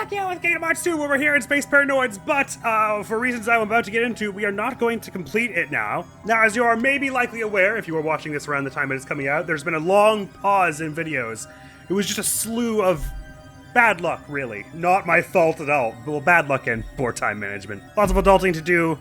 Fuck yeah, with Kingdom Hearts 2, where we're here in Space Paranoids, but for reasons I'm about to get into, we are not going to complete it now. Now, as you are maybe likely aware, if you are watching this around the time it is coming out, there's been a long pause in videos. It was just a slew of bad luck, really. Not my fault at all. Well, bad luck and poor time management. Lots of adulting to do.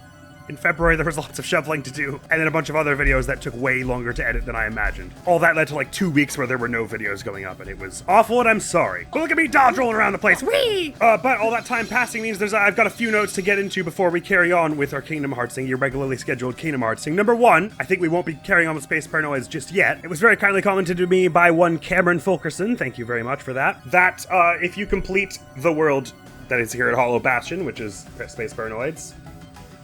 In February, there was lots of shoveling to do, and then a bunch of other videos that took way longer to edit than I imagined. All that led to like 2 weeks where there were no videos going up, and it was awful, and I'm sorry. But look at me dodge rolling around the place, whee! But all that time passing means I've got a few notes to get into before we carry on with our Kingdom Hearts thing, your regularly scheduled Kingdom Hearts thing. Number one, I think we won't be carrying on with Space Paranoids just yet. It was very kindly commented to me by one Cameron Fulkerson, thank you very much for that, that if you complete the world that is here at Hollow Bastion, which is Space Paranoids,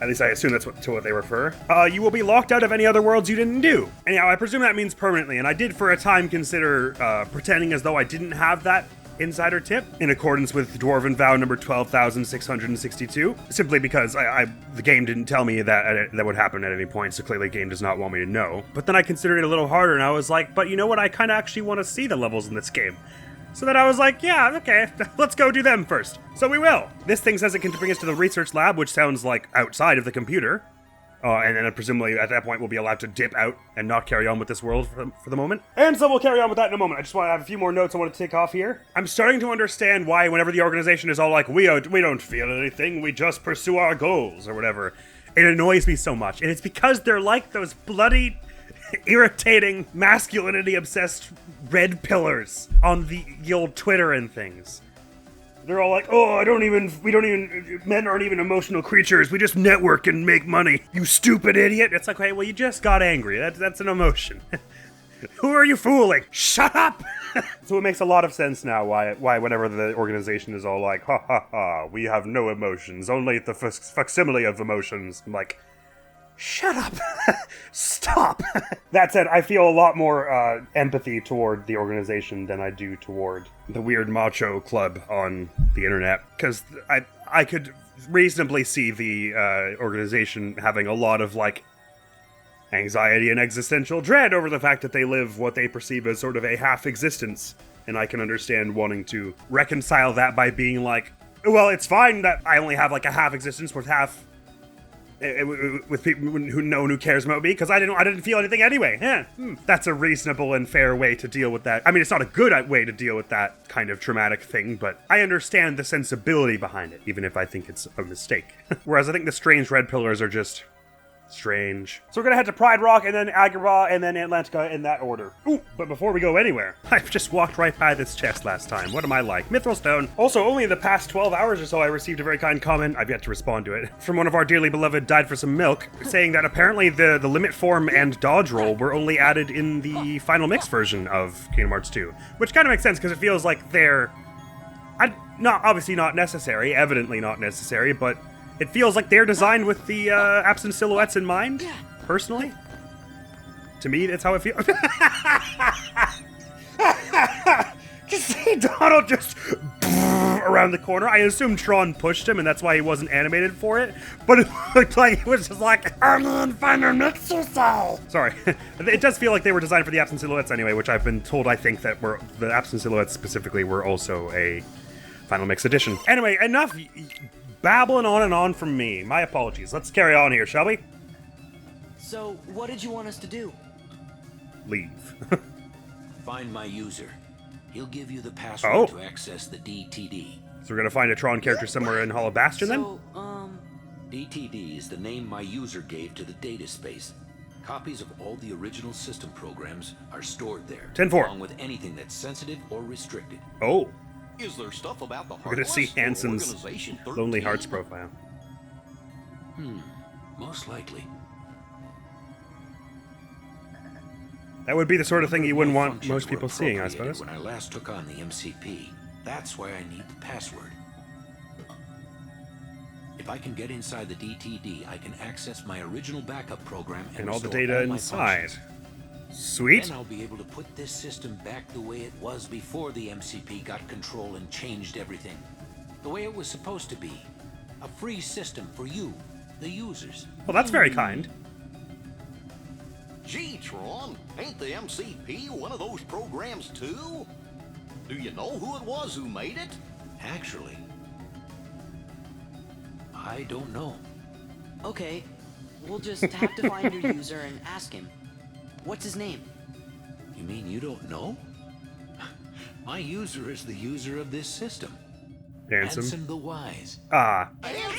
at least I assume that's to what they refer, you will be locked out of any other worlds you didn't do. Anyhow, I presume that means permanently, and I did for a time consider pretending as though I didn't have that insider tip, in accordance with Dwarven Vow number 12,662, simply because the game didn't tell me that would happen at any point, so clearly the game does not want me to know. But then I considered it a little harder, and I was like, but you know what, I kind of actually want to see the levels in this game. So then I was like, yeah, okay, let's go do them first. So we will. This thing says it can bring us to the research lab, which sounds like outside of the computer. And then presumably at that point we'll be allowed to dip out and not carry on with this world for the moment. And so we'll carry on with that in a moment. I just want to have a few more notes I want to take off here. I'm starting to understand why whenever the organization is all like, we don't feel anything, we just pursue our goals, or whatever. It annoys me so much. And it's because they're like those bloody, irritating, masculinity-obsessed red pillars on the old Twitter and things. They're all like, men aren't even emotional creatures, we just network and make money, you stupid idiot. It's like, hey, well, you just got angry, that's an emotion. Who are you fooling? Shut up! So it makes a lot of sense now why whenever the organization is all like, ha ha ha, we have no emotions, only the facsimile of emotions. I'm like, shut up! Stop! That said, I feel a lot more empathy toward the organization than I do toward the weird macho club on the internet, because I could reasonably see the organization having a lot of, like, anxiety and existential dread over the fact that they live what they perceive as sort of a half-existence, and I can understand wanting to reconcile that by being like, well, it's fine that I only have, like, a half-existence with people who no one who cares about me, because I didn't feel anything anyway. That's a reasonable and fair way to deal with that. I mean, it's not a good way to deal with that kind of traumatic thing, but I understand the sensibility behind it, even if I think it's a mistake. Whereas I think the strange red pillars are just strange. So we're gonna head to Pride Rock, and then Agrabah, and then Atlantica in that order. Ooh, but before we go anywhere, I've just walked right by this chest last time. What am I like? Mithril Stone. Also, only in the past 12 hours or so, I received a very kind comment, I've yet to respond to it, from one of our dearly beloved Died for Some Milk, saying that apparently the limit form and dodge roll were only added in the final mix version of Kingdom Hearts 2. Which kind of makes sense, because it feels like they're obviously not necessary, evidently not necessary, but it feels like they're designed with the absent silhouettes in mind, personally. To me, that's how it feels. Just see Donald just around the corner. I assume Tron pushed him, and that's why he wasn't animated for it. But it looked like he was just like, I'm on final mix yourself. Sorry. It does feel like they were designed for the absent silhouettes anyway, which I've been told I think that the absent silhouettes specifically were also a final mix edition. Anyway, enough babbling on and on from me. My apologies. Let's carry on here, shall we? So, what did you want us to do? Leave. Find my user. He'll give you the password to access the DTD. So we're gonna find a Tron character somewhere in Hollow Bastion then? DTD is the name my user gave to the data space. Copies of all the original system programs are stored there. 10-4. Along with anything that's sensitive or restricted. Oh. Is there stuff about the We're gonna see Hansen's Lonely Hearts profile. Most likely. That would be the sort of thing you wouldn't want most people seeing, I suppose. When I last took on the MCP, that's why I need the password. If I can get inside the DTD, I can access my original backup program and all the data inside. Sweet. Then I'll be able to put this system back the way it was before the MCP got control and changed everything. The way it was supposed to be. A free system for you, the users. Well, that's very kind. Gee, Tron, ain't the MCP one of those programs too? Do you know who it was who made it? Actually, I don't know. Okay, we'll just have to find your user and ask him. What's his name? You mean you don't know? My user is the user of this system. Ansem. the Wise. Ah.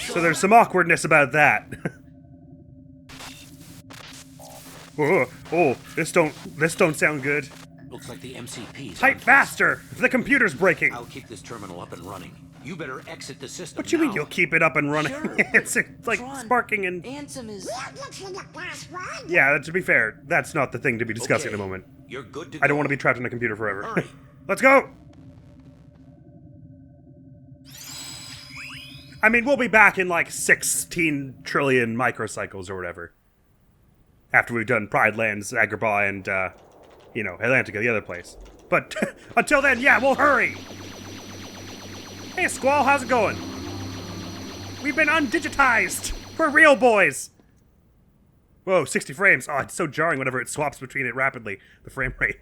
So there's some awkwardness about that. Oh, this don't sound good. Looks like the MCP's Type faster! The computer's breaking! I'll keep this terminal up and running. You better exit the system. What do you mean now. you'll keep it up and running? Sure. It's like Tron, sparking and... Ansem is... Yeah, to be fair, that's not the thing to be discussing at Okay, the moment. You're good to go. I don't want to be trapped in a computer forever. Hurry. Let's go! I mean, we'll be back in like 16 trillion microcycles or whatever. After we've done Pride Lands, Agrabah, and, Atlantica, the other place. But until then, yeah, we'll hurry! Hey, Squall, how's it going? We've been undigitized! We're real boys! Whoa, 60 frames. Oh, it's so jarring whenever it swaps between it rapidly. The frame rate.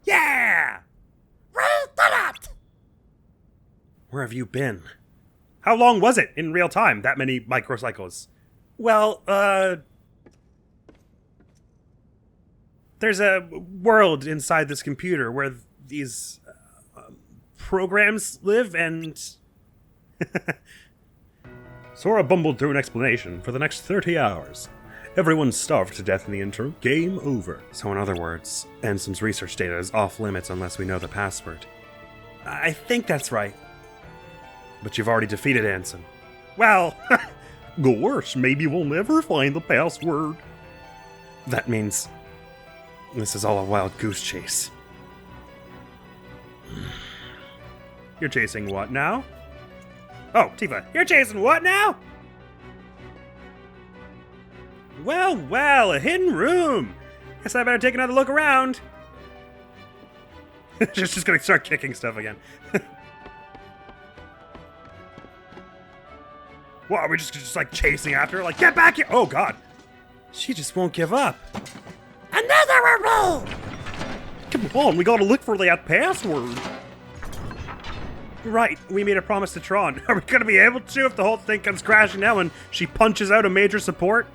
Yeah! We did it! Where have you been? How long was it in real time? That many microcycles? Well, there's a world inside this computer where these programs live, and Sora bumbled through an explanation. For the next 30 hours, everyone's starved to death in the intro. Game over. So in other words, Ansem's research data is off limits unless we know the password. I think that's right. But you've already defeated Ansem. Well, gosh, maybe we'll never find the password. That means this is all a wild goose chase. You're chasing what now? Oh, Tifa, you're chasing what now? Well, a hidden room. Guess I better take another look around. just gonna start kicking stuff again. What, are we just like chasing after her? Like, get back here! Oh, God. She just won't give up. Another roll! Come on, we gotta look for that password. Right, we made a promise to Tron. Are we gonna be able to if the whole thing comes crashing down and she punches out a major support?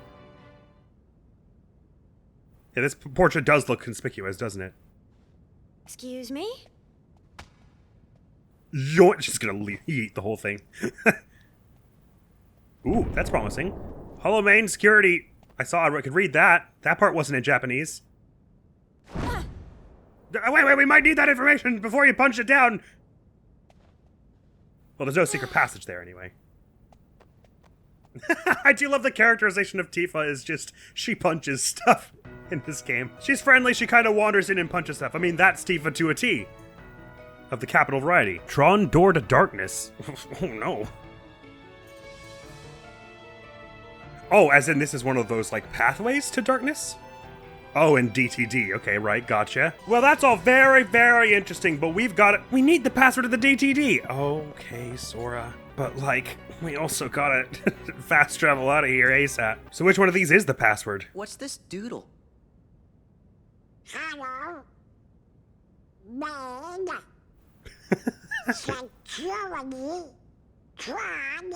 Yeah, this portrait does look conspicuous, doesn't it? Excuse me? Yo, she's gonna eat the whole thing. Ooh, that's promising. Hollow main security. I could read that. That part wasn't in Japanese. Wait, we might need that information before you punch it down. Well, there's no secret passage there anyway. I do love the characterization of Tifa is just, she punches stuff in this game. She's friendly, she kind of wanders in and punches stuff. I mean, that's Tifa to a T. Of the capital variety. Tron Door to Darkness. Oh no. Oh, as in this is one of those, like, pathways to darkness? Oh, and DTD. Okay, right, gotcha. Well, that's all very, very interesting, but we need the password of the DTD. Okay, Sora. But, like, we also gotta fast travel out of here ASAP. So which one of these is the password? What's this doodle? Hello? Man. Security. Tron.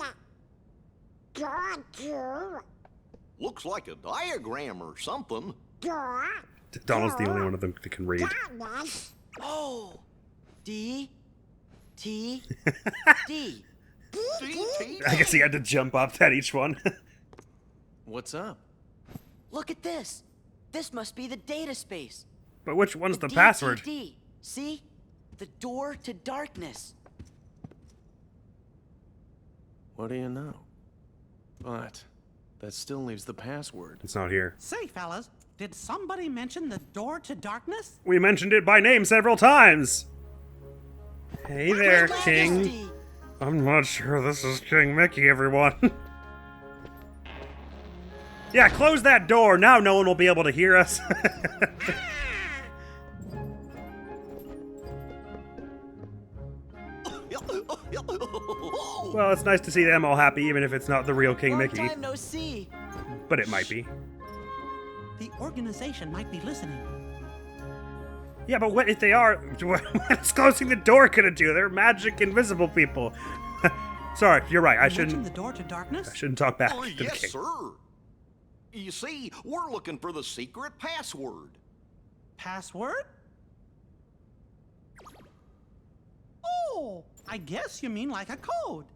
Door to. Looks like a diagram or something. Door. Donald's the only one of them that can read. Darkness. Oh! D. T. D. I guess he had to jump up at each one. What's up? Look at this. This must be the data space. But which one's the password? DTD. See? The door to darkness. What do you know? But that still leaves the password. It's not here. Say, fellas, did somebody mention the door to darkness? We mentioned it by name several times. Hey there, King. Majesty. I'm not sure this is King Mickey, everyone. Yeah, close that door. Now no one will be able to hear us. Well, it's nice to see them all happy, even if it's not the real King Long Mickey. time no see. But it might be. The organization might be listening. Yeah, but what if they are? What is closing the door gonna do? They're magic invisible people. Sorry, you're right. I You mentioned shouldn't. the door to darkness? I shouldn't talk back Oh, to the yes, king. sir. You see, we're looking for the secret password. Password? Oh, I guess you mean like a code.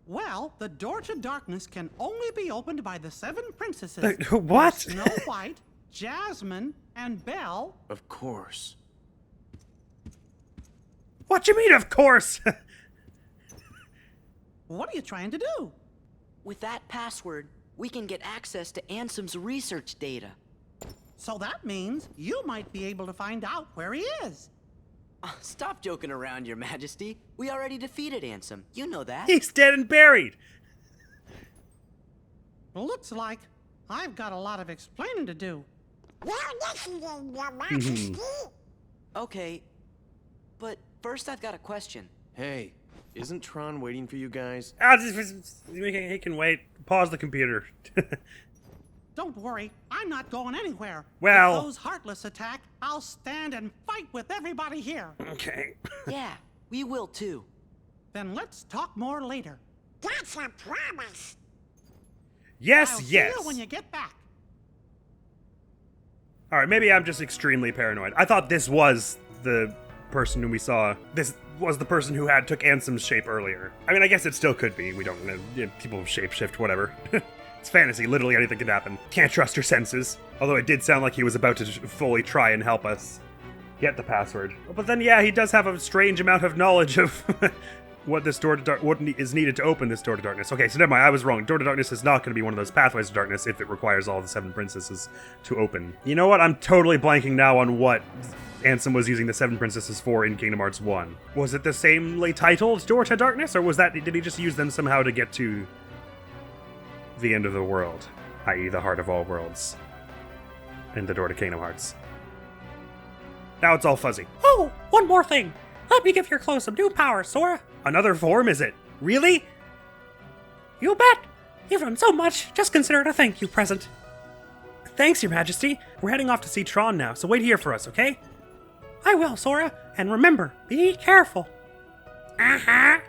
Well, the door to darkness can only be opened by the 7 princesses. What? Snow White, Jasmine, and Belle. Of course. What you mean, of course? What are you trying to do? With that password, we can get access to Ansem's research data. So that means you might be able to find out where he is. Stop joking around, Your Majesty. We already defeated Ansem. You know that. He's dead and buried. Looks like I've got a lot of explaining to do. Well, listening, Your Majesty. Okay, but first I've got a question. Hey, isn't Tron waiting for you guys? He can wait. Pause the computer. Don't worry, I'm not going anywhere. Well- If those Heartless attack, I'll stand and fight with everybody here. Okay. Yeah, we will too. Then let's talk more later. That's a promise. Yes, I'll yes. see you when you get back. All right, maybe I'm just extremely paranoid. I thought this was the person who we saw. This was the person who took Ansem's shape earlier. I mean, I guess it still could be. We don't know. People shapeshift, whatever. It's fantasy. Literally anything can happen. Can't trust your senses. Although it did sound like he was about to fully try and help us get the password. But then, yeah, he does have a strange amount of knowledge of what is needed to open this door to darkness. Okay, so never mind. I was wrong. Door to darkness is not going to be one of those pathways to darkness if it requires all the 7 princesses to open. You know what? I'm totally blanking now on what Ansem was using the 7 princesses for in Kingdom Hearts 1. Was it the samely titled Door to Darkness, or did he just use them somehow to get to the end of the world, i.e. the heart of all worlds, and the door to Kingdom Hearts? Now it's all fuzzy. Oh, one more thing. Let me give your clothes some new power, Sora. Another form, is it? Really? You bet. You've done so much. Just consider it a thank you present. Thanks, Your Majesty. We're heading off to see Tron now, so wait here for us, okay? I will, Sora. And remember, be careful. Yeah.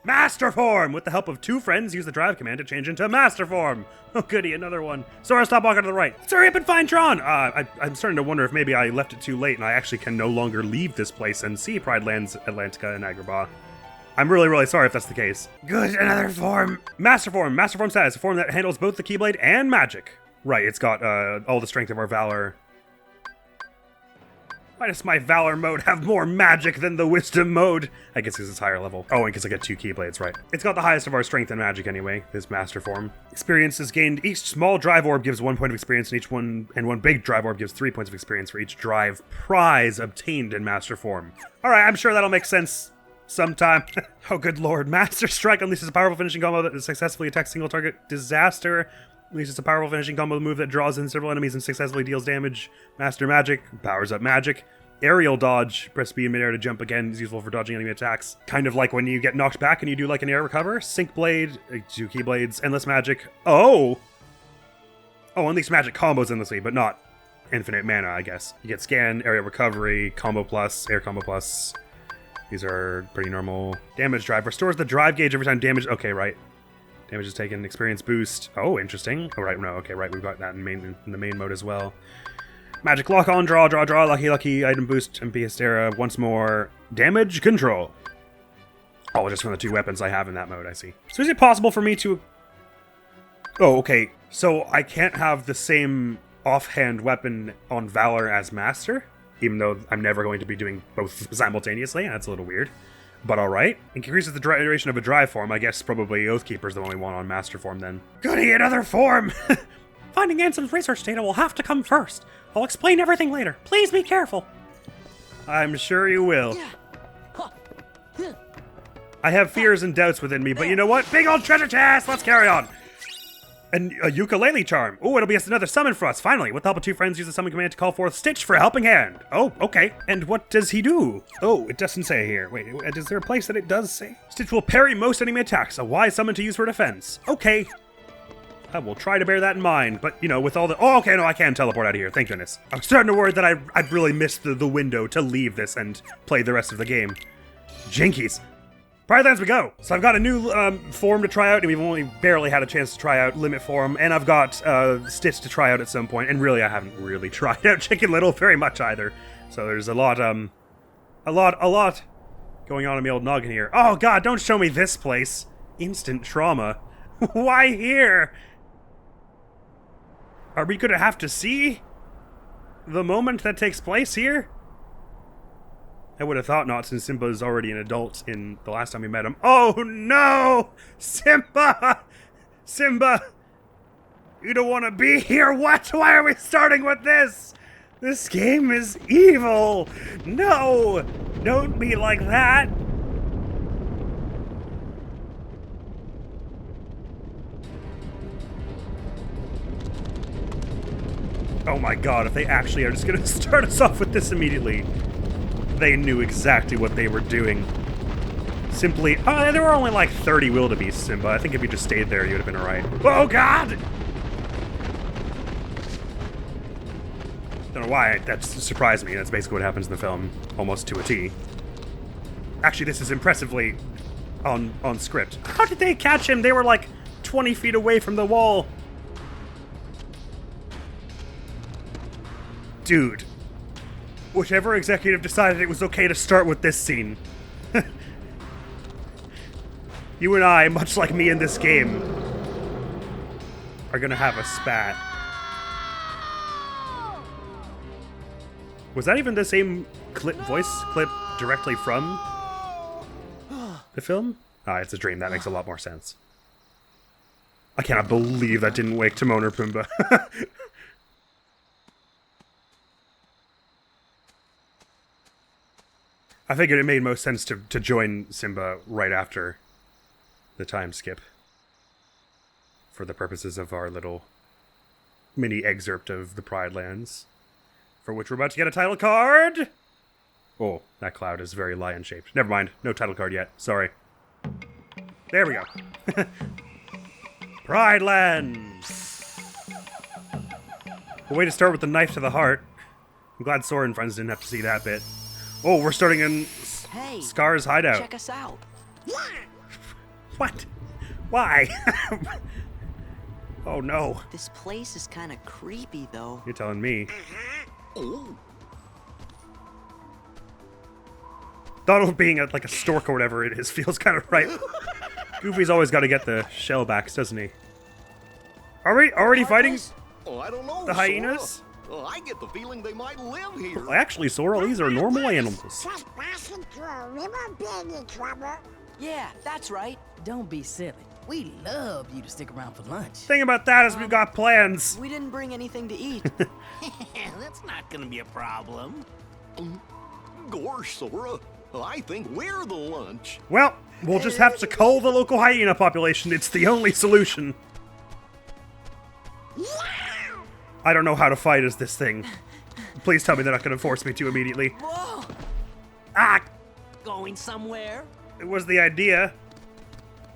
Master Form! With the help of 2 friends, use the drive command to change into Master Form. Oh, goody, another one. Sora, stop walking to the right. Let's hurry up and find Tron! I'm starting to wonder if maybe I left it too late and I actually can no longer leave this place and see Pride Lands, Atlantica, and Agrabah. I'm really, really sorry if that's the case. Good, another form. Master Form. Master Form status. A form that handles both the Keyblade and magic. Right, it's got all the strength of our Valor. Why does my Valor mode have more magic than the Wisdom mode? I guess because it's higher level. Oh, and because I get 2 Keyblades, right. It's got the highest of our strength and magic anyway, this Master Form. Experience is gained. Each small drive orb gives 1 point of experience, and one big drive orb gives 3 points of experience for each drive prize obtained in Master Form. Alright, I'm sure that'll make sense sometime. Oh, good lord. Master Strike unleashes a powerful finishing combo that successfully attacks single target. Disaster unleashes a powerful finishing combo move that draws in several enemies and successfully deals damage. Master Magic powers up magic. Aerial dodge, press B in midair to jump again, is useful for dodging enemy attacks. Kind of like when you get knocked back and you do like an air recover. Sync Blade, 2 Keyblades, Endless Magic. Oh, Endless Magic combos endlessly, but not infinite mana, I guess. You get Scan, Aerial Recovery, Combo Plus, Air Combo Plus. These are pretty normal. Damage Drive restores the drive gauge every time damage. Okay, right. Damage is taken. Experience boost. Oh, interesting. Oh, right. No, okay, right. We've got that in the main mode as well. Magic lock on, draw, lucky, item boost, MP Hystera, once more. Damage control. Oh, just from the 2 weapons I have in that mode, I see. So is it possible for me to... Oh, okay. So I can't have the same offhand weapon on Valor as Master? Even though I'm never going to be doing both simultaneously? That's a little weird. But alright. Increases the duration of a drive form. I guess probably Oathkeeper's the only one on Master Form then. Goody, another form! Finding Ansem's research data will have to come first. I'll explain everything later. Please be careful. I'm sure you will. I have fears and doubts within me, but you know what? Big old treasure chest! Let's carry on! And a ukulele charm. Oh, it'll be another summon for us, finally. With the help of 2 friends, use the summon command to call forth Stitch for a helping hand. Oh, okay. And what does he do? Oh, it doesn't say here. Wait, is there a place that it does say? Stitch will parry most enemy attacks, a wise summon to use for defense. Okay. I will try to bear that in mind, but, you know, with all the... Oh, okay, no, I can teleport out of here, thank goodness. I'm starting to worry that I'd really missed the window to leave this and play the rest of the game. Jinkies. Pridelands we go! So I've got a new form to try out, and we've only barely had a chance to try out Limit Form, and I've got Stitch to try out at some point, and really I haven't really tried out Chicken Little very much either. So there's a lot going on in the old noggin here. Oh god, don't show me this place! Instant trauma. Why here? Are we gonna have to see the moment that takes place here? I would have thought not, since Simba's already an adult in the last time we met him. Oh no! Simba! Simba! You don't want to be here? What? Why are we starting with this? This game is evil! No! Don't be like that! Oh my god, if they actually are just gonna start us off with this immediately. They knew exactly what they were doing. Simply, there were only like 30 wildebeests, Simba. I think if you just stayed there, you would have been alright. Oh god! Don't know why that surprised me. That's basically what happens in the film, almost to a T. Actually, this is impressively on script. How did they catch him? They were like 20 feet away from the wall. Dude. Whichever executive decided it was okay to start with this scene. You and I, much like me in this game, are gonna have a spat. Was that even the same voice clip directly from the film? Ah, it's a dream. That makes a lot more sense. I cannot believe that didn't wake Timon or Pumbaa. I figured it made most sense to join Simba right after the time skip. For the purposes of our little mini excerpt of the Pride Lands. For which we're about to get a title card! Oh, that cloud is very lion-shaped. Never mind, no title card yet. Sorry. There we go. Pride Lands! A way to start with the knife to the heart. I'm glad Sora and friends didn't have to see that bit. Oh, we're starting in Hey, Scar's hideout. check us out. What? Why? Oh no. This place is kind of creepy, though. You're telling me. Oh, Donald being like a stork or whatever it is feels kind of right. Goofy's always got to get the shell backs, doesn't he? Are we already fighting oh, I don't know. the hyenas? Sora. I get the feeling they might live here. Well, actually, Sora, these are normal animals. Trespassing through a river being in trouble. Yeah, that's right. Don't be silly. We love you to stick around for lunch. Thing about that is we've got plans. We didn't bring anything to eat. That's not gonna be a problem. Gosh, Sora. I think we're the lunch. Well, we'll just have to cull the local hyena population. It's the only solution. I don't know how to fight as this thing. Please tell me they're not going to force me to immediately. Whoa! Ah! Going somewhere? It was the idea.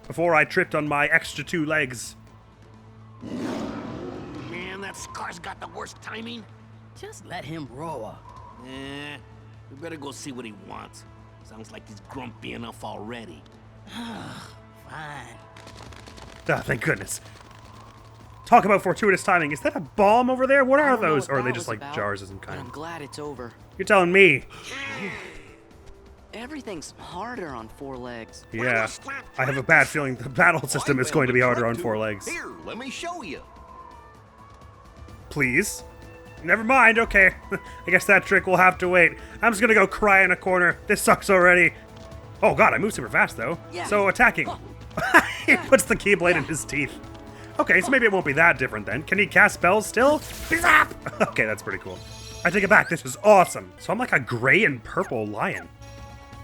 Before I tripped on my extra 2 legs. Man, that Scar's got the worst timing. Just let him roar. We better go see what he wants. Sounds like he's grumpy enough already. Fine. Ah, thank goodness. Talk about fortuitous timing. Is that a bomb over there? What I are don't know those? what Or are that they just was like about, jars of some but kind? I'm glad it's over. You're telling me. Everything's harder on 4 legs. Yeah. I have a bad feeling the battle system is going to be harder on 4 legs. Here, let me show you. Please? Never mind, okay. I guess that trick will have to wait. I'm just gonna go cry in a corner. This sucks already. Oh god, I move super fast though. Yeah. So attacking. He puts the keyblade in his teeth. Okay, so maybe it won't be that different then. Can he cast spells still? Zap! Okay, that's pretty cool. I take it back, this is awesome. So I'm like a gray and purple lion.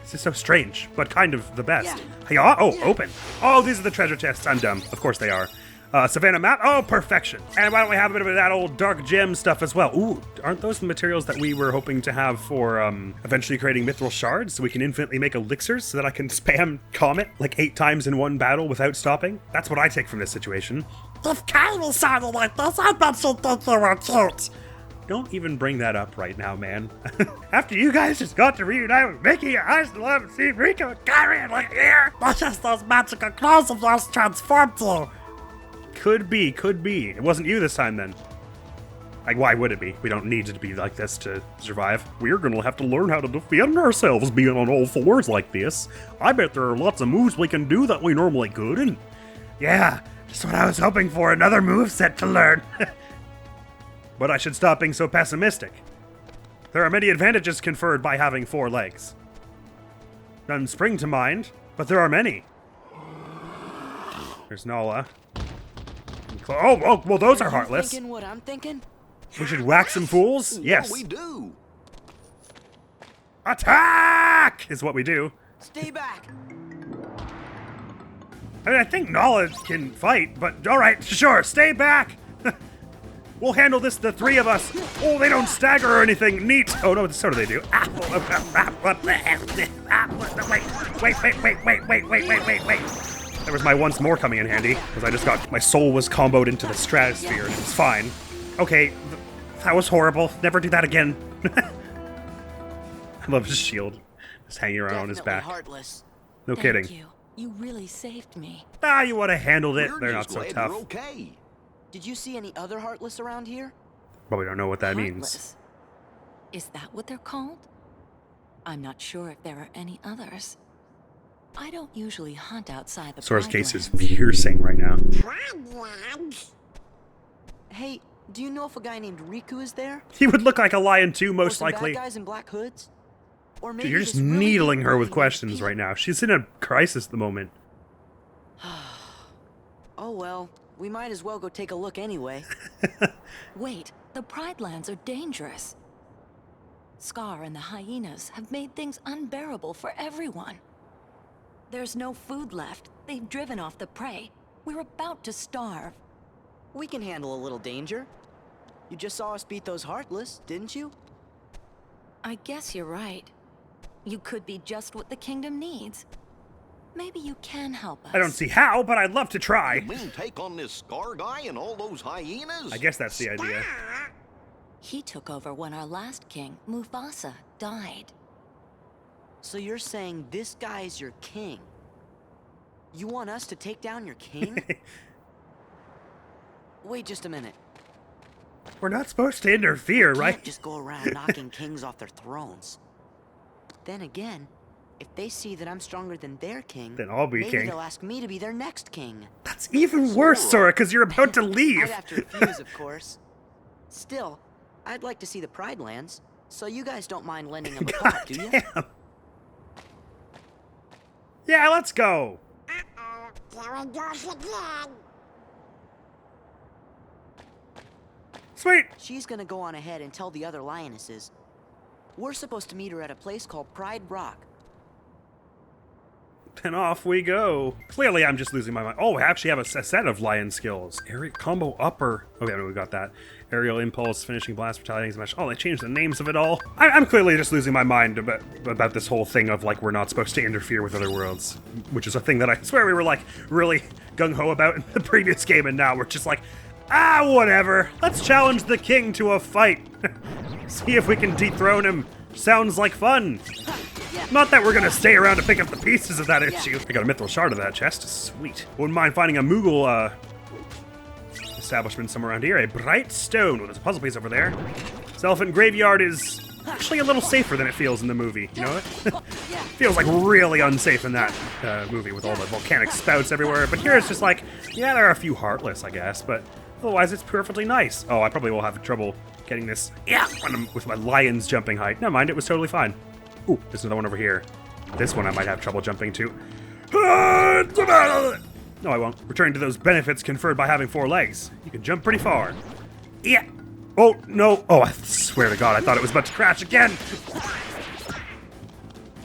This is so strange, but kind of the best. Yeah. Oh, open. Oh, these are the treasure chests. I'm dumb. Of course they are. Savannah map. Oh, perfection. And why don't we have a bit of that old dark gem stuff as well? Ooh, aren't those the materials that we were hoping to have for eventually creating mithril shards so we can infinitely make elixirs so that I can spam Comet like 8 times in one battle without stopping? That's what I take from this situation. If Kylie sounded like this, I bet she'd think you were cute. Don't even bring that up right now, man. After you guys just got to reunite with Mickey, I still haven't seen Rico and Kyrie in like a year. That's just those magical claws of yours transformed you. Could be. It wasn't you this time then. Like, why would it be? We don't need it to be like this to survive. We're gonna have to learn how to defend ourselves being on all fours like this. I bet there are lots of moves we can do that we normally couldn't. Yeah, just what I was hoping for, another moveset to learn. But I should stop being so pessimistic. There are many advantages conferred by having 4 legs. None spring to mind, but there are many. There's Nala. Oh, well, those are heartless. Thinking what I'm thinking? We should whack some fools? Yes. Yeah, we do. Attack is what we do. Stay back. I mean, I think Nala can fight, but alright, sure, stay back. We'll handle this, the 3 of us. Oh, they don't stagger or anything. Neat. Oh, no, so do they do. Wait. There was my once more coming in handy, because I just got, my soul was comboed into the stratosphere, and it was fine. Okay, that was horrible. Never do that again. I love his shield. Just hanging around on his back. Heartless. No kidding. Thank you. You really saved me. Ah, you would have handled it. We're They're not just so glad tough. you're okay. Did you see any other Heartless around here? But we don't know what that means. Heartless. Is that what they're called? I'm not sure if there are any others. I don't usually hunt outside the Sora's Pride case is Lands. piercing right now. Problems. Hey, do you know if a guy named Riku is there? He would look like a lion too, Or most some likely. bad guys in black hoods? Or maybe Dude, you're just this really needling big her with guy named questions Pete? right now. She's in a crisis at the moment. Oh well, we might as well go take a look anyway. Wait, the Pride Lands are dangerous. Scar and the hyenas have made things unbearable for everyone. There's no food left. They've driven off the prey. We're about to starve. We can handle a little danger. You just saw us beat those Heartless, didn't you? I guess you're right. You could be just what the kingdom needs. Maybe you can help us. I don't see how, but I'd love to try. You mean take on this Scar guy and all those hyenas? I guess that's the idea. He took over when our last king, Mufasa, died. So you're saying this guy's your king? You want us to take down your king? Wait just a minute. We're not supposed to interfere, You right? can't just go around knocking kings off their thrones. Then again, if they see that I'm stronger than their king, Then I'll be maybe king. they'll ask me to be their next king. That's even worse, Sora, because you're about to I'd leave. have to refuse, of course. Still, I'd like to see the Pride Lands, so you guys don't mind lending them a God puppet, do you? damn. Yeah, let's go. Uh-oh, there it goes again. Sweet. She's gonna go on ahead and tell the other lionesses. We're supposed to meet her at a place called Pride Rock. And off we go. Clearly, I'm just losing my mind. Oh, I actually have a set of lion skills. Aerial combo upper. Okay, we got that. Aerial impulse, finishing blast, retaliating smash. Oh, they changed the names of it all. I'm clearly just losing my mind about this whole thing of like we're not supposed to interfere with other worlds, which is a thing that I swear we were like really gung ho about in the previous game, and now we're just like, whatever. Let's challenge the king to a fight. See if we can dethrone him. Sounds like fun. Not that we're gonna stay around to pick up the pieces of that issue. I got a mithril shard of that chest. Sweet. Wouldn't mind finding a Moogle establishment somewhere around here. A bright stone. Well, there's a puzzle piece over there. This elephant graveyard is actually a little safer than it feels in the movie. You know what? Feels like really unsafe in that movie with all the volcanic spouts everywhere. But here it's just like, yeah, there are a few heartless, I guess, but otherwise it's perfectly nice. Oh, I probably will have trouble getting this, with my lion's jumping height. Never mind, it was totally fine. Ooh, there's another one over here. This one I might have trouble jumping to. No, I won't. Returning to those benefits conferred by having 4 legs. You can jump pretty far. Yeah. Oh, no. Oh, I swear to God, I thought it was about to crash again.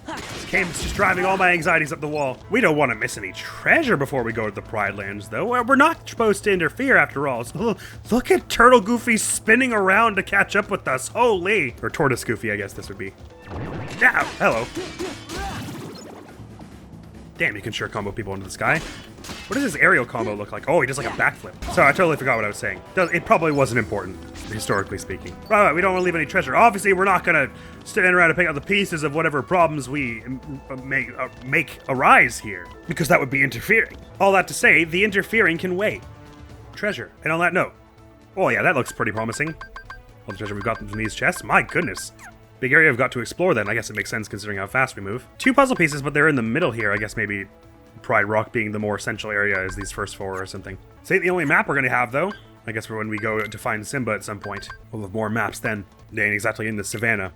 This game's just driving all my anxieties up the wall. We don't want to miss any treasure before we go to the Pride Lands, though. We're not supposed to interfere, after all. So, look at Turtle Goofy spinning around to catch up with us. Holy. Or Tortoise Goofy, I guess this would be. Yeah, hello. Damn, you can sure combo people into the sky. What does his aerial combo look like? Oh, he does like a backflip. Sorry, I totally forgot what I was saying. It probably wasn't important, historically speaking. Right, we don't want to leave any treasure. Obviously, we're not going to stand around and pick up the pieces of whatever problems we make arise here, because that would be interfering. All that to say, the interfering can wait. Treasure. And on that note, oh yeah, that looks pretty promising. All the treasure we've got from these chests, my goodness. Big area I've got to explore then. I guess it makes sense considering how fast we move. 2 puzzle pieces, but they're in the middle here. I guess maybe Pride Rock being the more essential area as these first 4 or something. This ain't the only map we're going to have, though. I guess for when we go to find Simba at some point. We'll have more maps then. They ain't exactly in the savannah.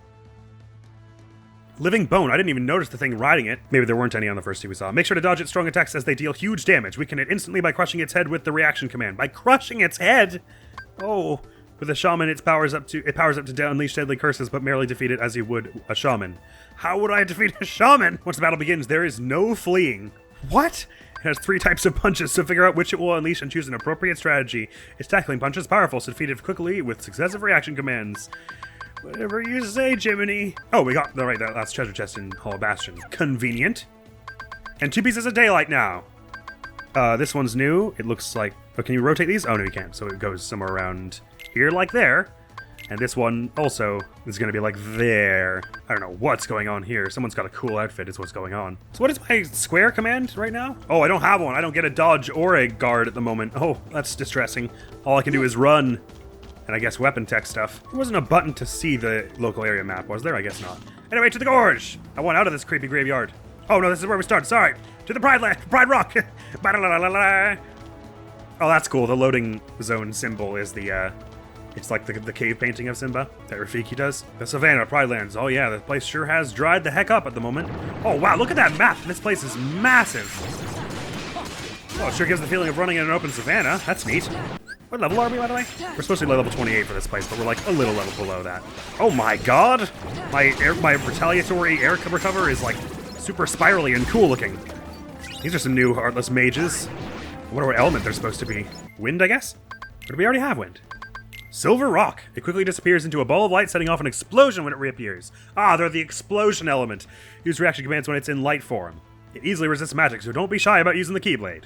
Living Bone. I didn't even notice the thing riding it. Maybe there weren't any on the first 2 we saw. Make sure to dodge its strong attacks as they deal huge damage. Weaken it instantly by crushing its head with the reaction command. By crushing its head? Oh... With a shaman, it powers up to unleash deadly curses, but merely defeat it as you would a shaman. How would I defeat a shaman? Once the battle begins, there is no fleeing. What? It has 3 types of punches, so figure out which it will unleash and choose an appropriate strategy. Its tackling punch is powerful, so defeat it quickly with successive reaction commands. Whatever you say, Jiminy. Oh, we got that last treasure chest in Hall Bastion. Convenient. And 2 pieces of daylight now. This one's new. It looks like... Oh, can you rotate these? Oh, no, you can't. So it goes somewhere around... here like there, and this one also is going to be like there. I don't know what's going on here. Someone's got a cool outfit is what's going on. So what is my square command right now? Oh, I don't have one. I don't get a dodge or a guard at the moment. Oh, that's distressing. All I can do is run, and I guess weapon tech stuff. There wasn't a button to see the local area map, was there? I guess not. Anyway, to the gorge. I want out of this creepy graveyard. Oh no, this is where we started. Sorry. To the Pride Rock. Oh, that's cool. The loading zone symbol is the it's like the cave painting of Simba that Rafiki does. The Savannah, Pride Lands. Oh yeah, the place sure has dried the heck up at the moment. Oh wow, look at that map. This place is massive. Oh, it sure gives the feeling of running in an open savannah. That's neat. What level are we, by the way? We're supposed to be level 28 for this place, but we're like a little level below that. Oh my god! My retaliatory air cover is like super spirally and cool looking. These are some new Heartless mages. I wonder what element they're supposed to be. Wind, I guess? Or do we already have wind? Silver Rock. It quickly disappears into a ball of light, setting off an explosion when it reappears. Ah, they're the explosion element. Use reaction commands when it's in light form. It easily resists magic, so don't be shy about using the Keyblade.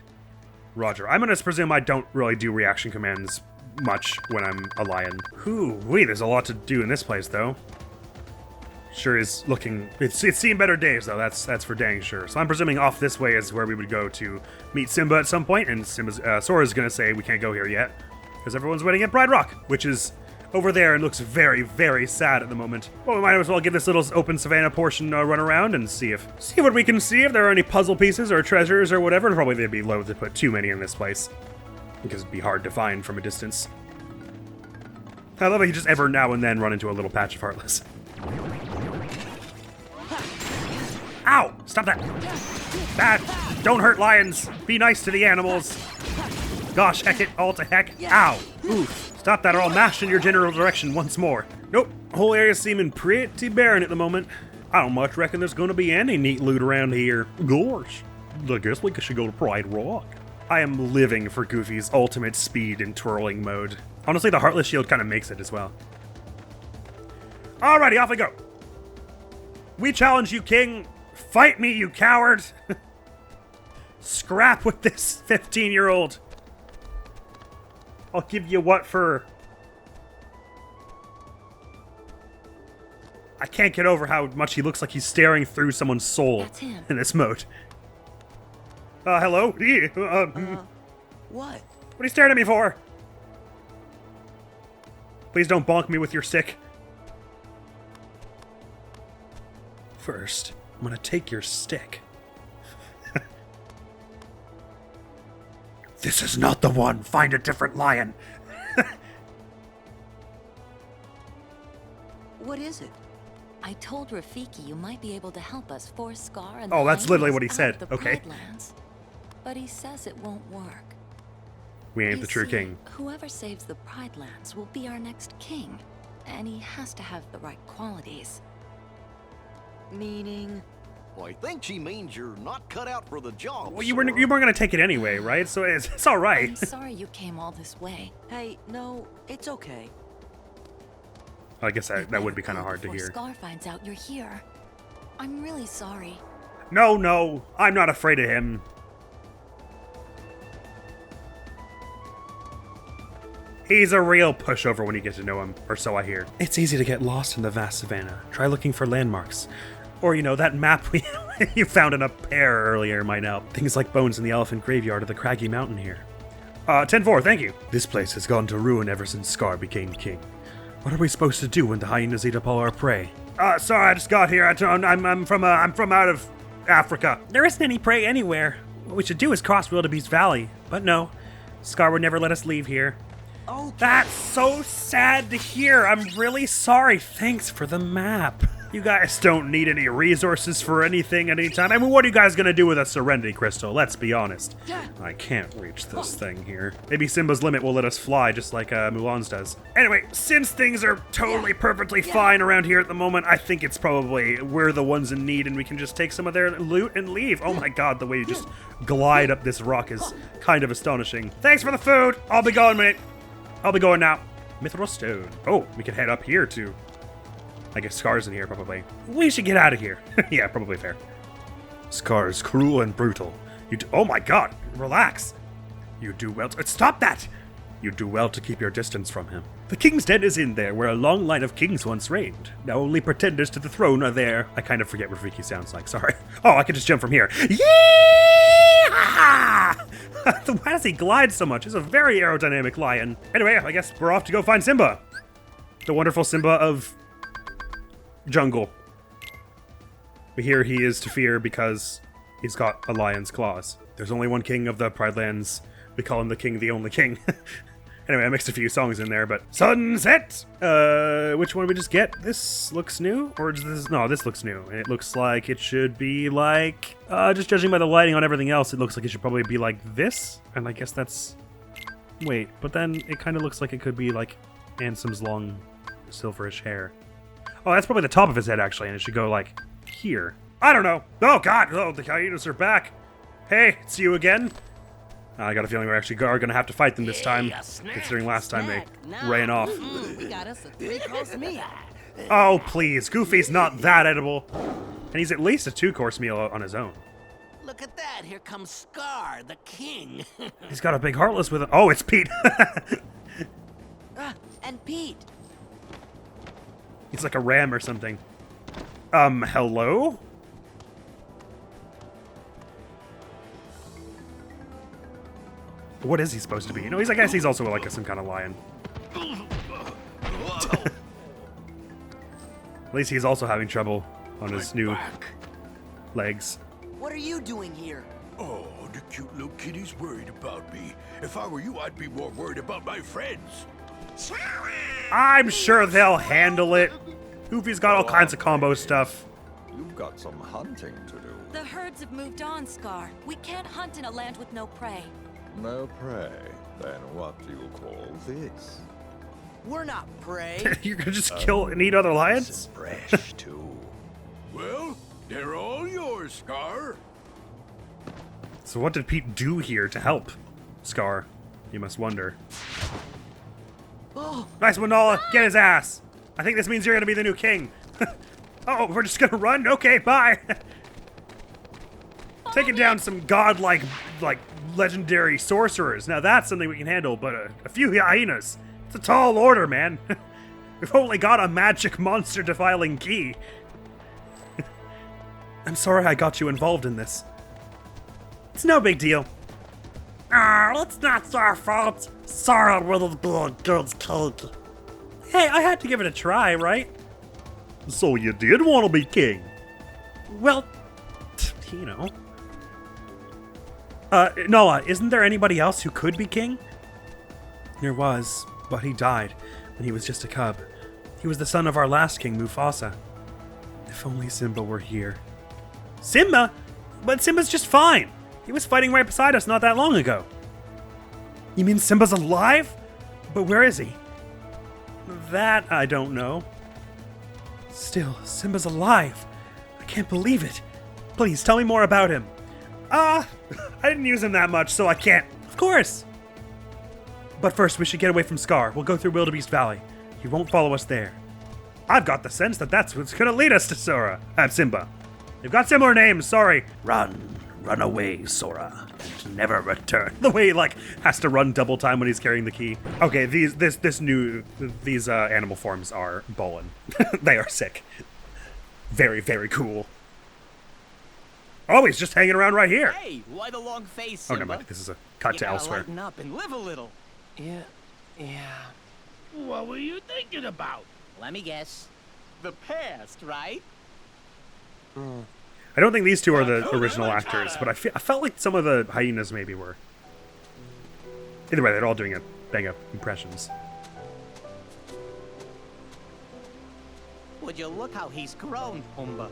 Roger. I'm gonna presume I don't really do reaction commands much when I'm a lion. Whoo-wee, there's a lot to do in this place, though. Sure is looking... It's seen better days, though. That's for dang sure. So I'm presuming off this way is where we would go to meet Simba at some point, and Sora's gonna say we can't go here yet. Because everyone's waiting at Pride Rock, which is over there and looks very, very sad at the moment. Well, we might as well give this little open savannah portion a run around and see what we can see, if there are any puzzle pieces or treasures or whatever. Probably they'd be loath to put too many in this place, because it'd be hard to find from a distance. I love how you just ever now and then run into a little patch of Heartless. Ow! Stop that! Bad! Don't hurt lions! Be nice to the animals! Gosh, heck it, all to heck. Ow! Oof. Stop that or I'll mash in your general direction once more. Nope. Whole area's seeming pretty barren at the moment. I don't much reckon there's gonna be any neat loot around here. Gosh. I guess we should go to Pride Rock. I am living for Goofy's ultimate speed and twirling mode. Honestly, the Heartless Shield kind of makes it as well. Alrighty, off we go. We challenge you, King. Fight me, you coward. Scrap with this 15-year-old. I'll give you what for... I can't get over how much he looks like he's staring through someone's soul in this mode. Hello? What? What are you staring at me for? Please don't bonk me with your stick. First, I'm gonna take your stick. This is not the one. Find a different lion. What is it? I told Rafiki you might be able to help us force Scar and Oh, that's literally hyenas what he out said. of the Okay. Pride Lands. But he says it won't work. We ain't You the true see, king. Whoever saves the Pride Lands will be our next king. And he has to have the right qualities. Meaning? Well, I think she means you're not cut out for the job. Well, you weren't gonna take it anyway, right? So it's all right. I'm sorry you came all this way. Hey, no, it's okay. I guess that would be kind of hard to Before hear. Scar finds out you're here. I'm really sorry. No, I'm not afraid of him. He's a real pushover when you get to know him, or so I hear. It's easy to get lost in the vast savannah. Try looking for landmarks. Or, you know, that map you found in a pear earlier might help. Things like bones in the elephant graveyard of the craggy mountain here. 10-4, thank you. This place has gone to ruin ever since Scar became king. What are we supposed to do when the hyenas eat up all our prey? Sorry, I just got here. I'm from out of Africa. There isn't any prey anywhere. What we should do is cross Wildebeest Valley. But no, Scar would never let us leave here. Okay. That's so sad to hear. I'm really sorry. Thanks for the map. You guys don't need any resources for anything at any time. I mean, what are you guys gonna do with a Serenity Crystal? Let's be honest. I can't reach this thing here. Maybe Simba's limit will let us fly, just like Mulan's does. Anyway, since things are totally perfectly fine around here at the moment, I think it's probably we're the ones in need and we can just take some of their loot and leave. Oh my god, the way you just glide up this rock is kind of astonishing. Thanks for the food. I'll be going, mate. I'll be going now. Mithril Stone. Oh, we can head up here too. I guess Scar's in here, probably. We should get out of here. Yeah, probably fair. Scar is cruel and brutal. Oh my god, relax. You do well to- Stop that! You do well to keep your distance from him. The king's den is in there, where a long line of kings once reigned. Now only pretenders to the throne are there. I kind of forget what Riki sounds like, sorry. Oh, I can just jump from here. Yeah! Why does he glide so much? He's a very aerodynamic lion. Anyway, I guess we're off to go find Simba. The wonderful Simba of jungle. We hear he is to fear because he's got a lion's claws. There's only one king of the Pride Lands. We call him the king, the only king. Anyway, I mixed a few songs in there, but sunset! Which one did we just get? This looks new? Or is this, no, this looks new. It looks like it should be like, just judging by the lighting on everything else, it looks like it should probably be like this. And I guess that's, wait, but then it kind of looks like it could be like Ansem's long silverish hair. Oh, that's probably the top of his head, actually, and it should go, like, here. I don't know. Oh, God. Oh, the hyenas are back. Hey, it's you again. I got a feeling we're actually going to have to fight them this time, considering last time they ran off. We got us a 3-course meal. Oh, please. Goofy's not that edible. And he's at least a 2-course meal on his own. Look at that. Here comes Scar, the king. He's got a big heartless with him. Oh, it's Pete. And Pete. He's like a ram or something. Hello? What is he supposed to be? You know, I guess he's also like some kind of lion. At least he's also having trouble on his new legs. What are you doing here? Oh, the cute little kitty's worried about me. If I were you, I'd be more worried about my friends. I'm sure they'll handle it. Goofy's got all kinds of combo stuff. You've got some hunting to do. The herds have moved on, Scar. We can't hunt in a land with no prey. No prey. Then what do you call this? We're not prey. You're gonna just kill and eat other lions? Fresh too. Well, they're all yours, Scar. So what did Pete do here to help Scar? You must wonder. Oh. Nice one, Nala. Get his ass. I think this means you're gonna be the new king. Oh, we're just gonna run? Okay, bye. Taking down some godlike, like, legendary sorcerers. Now that's something we can handle, but a few hyenas. It's a tall order, man. We've only got a magic monster defiling key. I'm sorry I got you involved in this. It's no big deal. It's not our fault. Sora wouldn't be a good king. Hey, I had to give it a try, right? So you did want to be king? Well, you know. Nala, isn't there anybody else who could be king? There was, but he died when he was just a cub. He was the son of our last king, Mufasa. If only Simba were here. Simba? But Simba's just fine. He was fighting right beside us not that long ago. You mean Simba's alive? But where is he? That I don't know. Still, Simba's alive. I can't believe it. Please, tell me more about him. I didn't use him that much, so I can't. Of course. But first, we should get away from Scar. We'll go through Wildebeest Valley. He won't follow us there. I've got the sense that that's what's gonna lead us to Sora. Simba. They've got similar names, sorry. Run away, Sora, and never return. The way he, like, has to run double time when he's carrying the key. Okay, these animal forms are ballin'. They are sick. Very, very cool. Oh, he's just hanging around right here. Hey, why the long face, Oh, Simba? never mind. This is a cut to elsewhere. Lighten up and live a little. Yeah. What were you thinking about? Let me guess. The past, right? I don't think these two are the original actors, but I felt like some of the hyenas maybe were. Either way, they're all doing a bang up impressions. Would you look how he's grown, Pumbaa?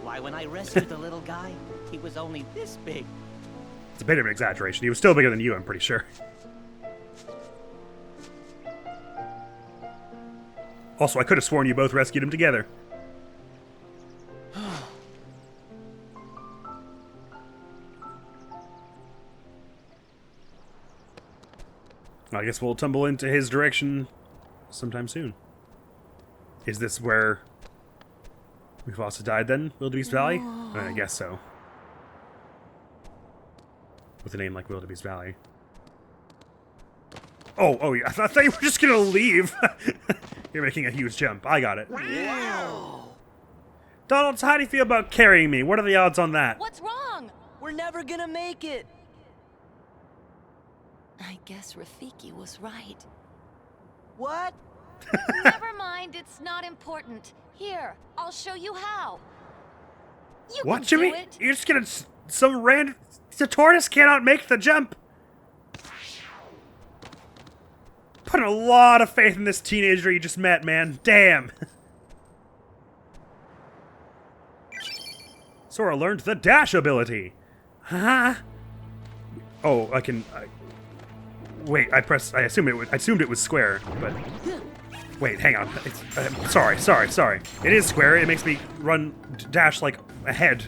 Why, when I rescued the little guy, he was only this big. It's a bit of an exaggeration. He was still bigger than you, I'm pretty sure. Also, I could have sworn you both rescued him together. I guess we'll tumble into his direction sometime soon. Is this where Mufasa died then, Wildebeest Valley? I guess so. With a name like Wildebeest Valley. Oh, yeah, I thought you were just gonna leave. You're making a huge jump. I got it. Wow! Donald, so how do you feel about carrying me? What are the odds on that? What's wrong? We're never gonna make it. I guess Rafiki was right. What? Never mind, it's not important. Here, I'll show you how. You What, can Jimmy? do it. You're just gonna... Some random... The tortoise cannot make the jump! Putting a lot of faith in this teenager you just met, man. Damn. Sora learned the dash ability. Huh? Oh, I can... Wait, I assumed it was square, but... Wait, hang on. Sorry. It is square. It makes me dash, like, ahead.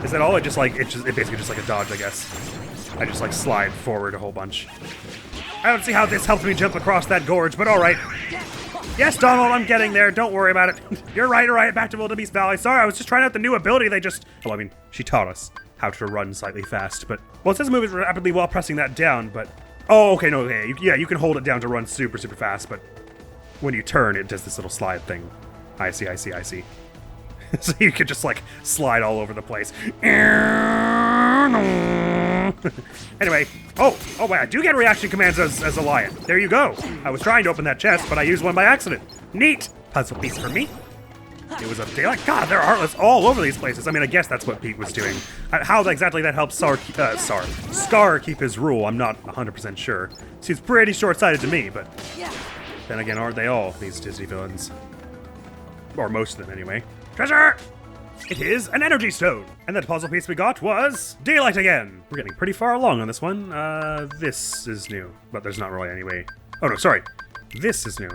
Is that all? It basically just like a dodge, I guess. I just, like, slide forward a whole bunch. I don't see how this helps me jump across that gorge, but alright. Yes, Donald, I'm getting there. Don't worry about it. You're right, alright. Back to Wildebeest Valley. Sorry, I was just trying out the new ability they just... Well, I mean, she taught us how to run slightly fast, but... Well, it says move it rapidly while pressing that down, but... Oh, okay, no, okay. Yeah, you can hold it down to run super, super fast, but... When you turn, it does this little slide thing. I see. So you could just, like, slide all over the place. Anyway. Oh, wait, I do get reaction commands as a lion. There you go. I was trying to open that chest, but I used one by accident. Neat. Puzzle piece for me. It was a daylight. God, there are heartless all over these places. I mean, I guess that's what Pete was doing. How exactly that helps Scar keep his rule, I'm not 100% sure. Seems pretty short-sighted to me, but... Then again, aren't they all, these Disney villains? Or most of them, anyway. Treasure! It is an energy stone! And that puzzle piece we got was... daylight again! We're getting pretty far along on this one. This is new. But there's not really any way... Oh, no, sorry. This is new.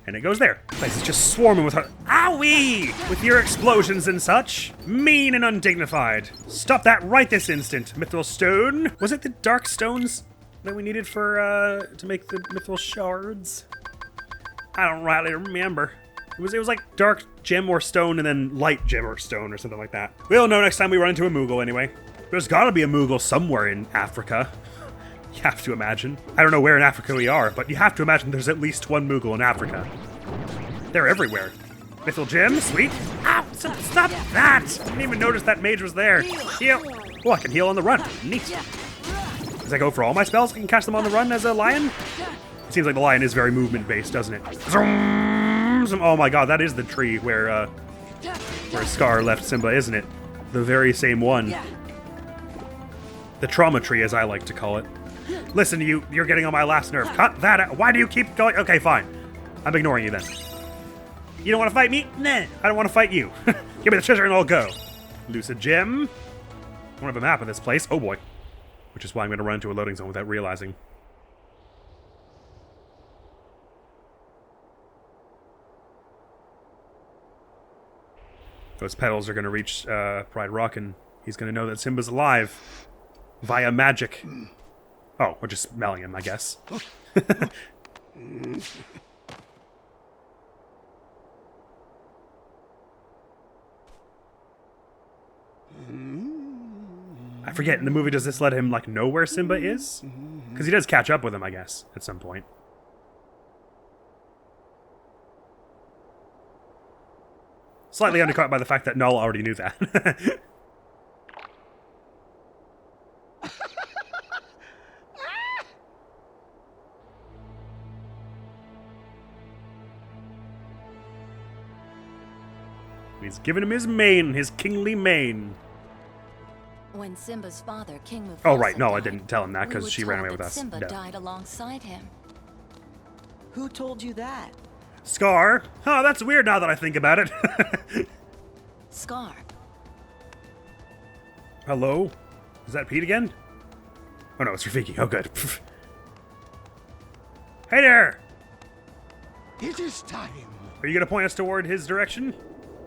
And it goes there. The place is just swarming with her... Owie! With your explosions and such. Mean and undignified. Stop that right this instant, Mithril Stone. Was it the dark stones that we needed for, to make the Mithril Shards? I don't rightly remember. It was like dark gem or stone and then light gem or stone or something like that. We'll know next time we run into a Moogle anyway. There's gotta be a Moogle somewhere in Africa. You have to imagine. I don't know where in Africa we are, but you have to imagine there's at least one Moogle in Africa. They're everywhere. Mithril gem, sweet. Ow! Stop that! I didn't even notice that mage was there. Heal. Oh, I can heal on the run. Neat. Does that go for all my spells? I can catch them on the run as a lion? It seems like the lion is very movement-based, doesn't it? Oh my god, that is the tree where Scar left Simba, isn't it? The very same one. The trauma tree, as I like to call it. Listen, you're getting on my last nerve. Cut that out. Why do you keep going? Okay, fine. I'm ignoring you then. You don't want to fight me? Nah, I don't want to fight you. Give me the treasure and I'll go. Lucid gem. I don't have a map of this place. Oh boy. Which is why I'm going to run into a loading zone without realizing. Those petals are going to reach Pride Rock, and he's going to know that Simba's alive via magic. Oh, we're just smelling him, I guess. I forget, in the movie, does this let him, like, know where Simba is? Because he does catch up with him, I guess, at some point. Slightly undercut by the fact that Null already knew that. He's given him his mane, his kingly mane. When Simba's father, King Mufasa, Oh, right. No, I died, didn't tell him that we because were she ran told away with that us. Simba No. died alongside him. Who told you that? Scar? Oh, that's weird now that I think about it. Scar. Hello? Is that Pete again? Oh, no, it's Rafiki. Oh, good. Hey there! It is time. Are you going to point us toward his direction?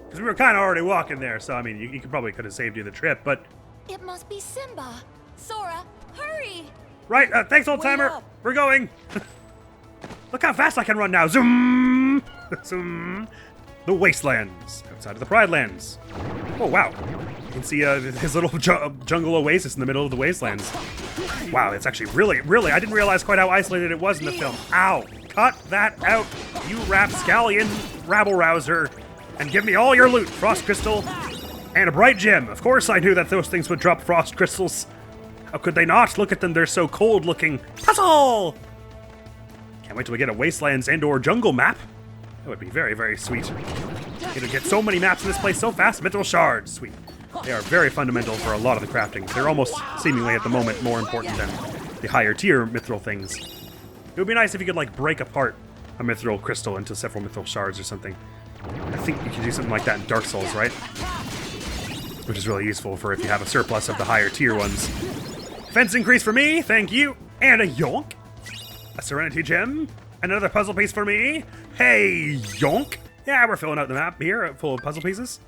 Because we were kind of already walking there, so, I mean, you could have saved you the trip, but... It must be Simba. Sora, hurry! Right, thanks, old-timer. We're going. Look how fast I can run now. Zoom! Zoom. The Wastelands, outside of the Pride Lands. Oh, wow. You can see his little jungle oasis in the middle of the Wastelands. Wow, it's actually really, I didn't realize quite how isolated it was in the film. Ow. Cut that out, you rapscallion rabble-rouser, and give me all your loot, Frost Crystal, and a bright gem. Of course I knew that those things would drop Frost Crystals. How could they not? Look at them, they're so cold-looking. Puzzle! Can't wait till we get a Wastelands and/or jungle map. That would be very, very sweet. It'll get so many maps in this place so fast. Mithril shards, sweet. They are very fundamental for a lot of the crafting. They're almost, seemingly at the moment, more important than the higher tier mithril things. It would be nice if you could, like, break apart a mithril crystal into several mithril shards or something. I think you can do something like that in Dark Souls, right? Which is really useful for if you have a surplus of the higher tier ones. Defense increase for me, thank you. And a yonk. A Serenity Gem. Another puzzle piece for me. Hey, yonk. Yeah, we're filling out the map here, full of puzzle pieces.